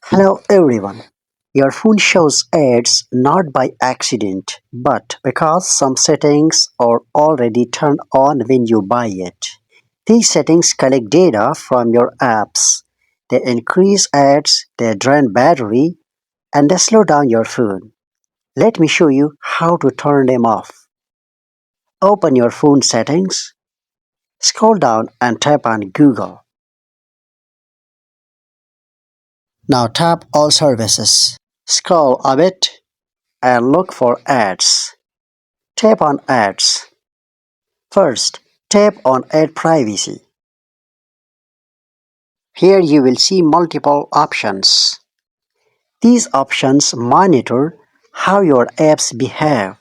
Hello everyone. Your phone shows ads not by accident, but because some settings are already turned on when you buy it. These settings collect data from your apps. They increase ads, they drain battery, and they slow down your phone. Let me show you how to turn them off. Open your phone settings, scroll down and tap on Google. Now tap All Services. Scroll a bit and look for ads. Tap on Ads. First, tap on Ad Privacy. Here you will see multiple options. These options monitor how your apps behave.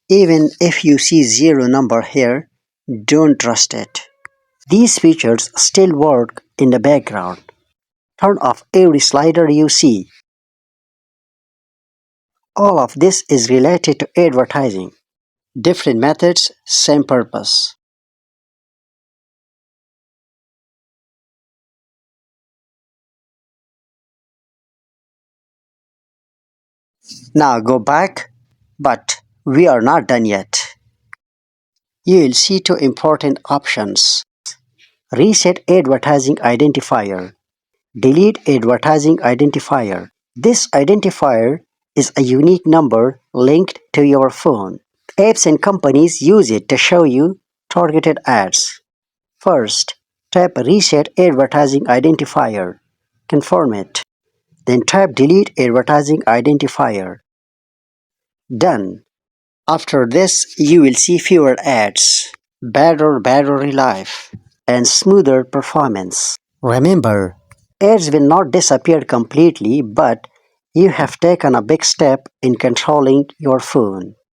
Even if you see zero number here, don't trust it. These features still work in the background. Turn off every slider you see. All of this is related to advertising. Different methods, same purpose. Now go back, but we are not done yet. You will see two important options. Reset advertising identifier. Delete advertising identifier. This identifier is a unique number linked to your phone. Apps and companies use it to show you targeted ads. First, tap Reset advertising identifier. Confirm it. Then tap Delete advertising identifier. Done. After this, you will see fewer ads, better battery life, and smoother performance. Remember, ads will not disappear completely, but you have taken a big step in controlling your phone.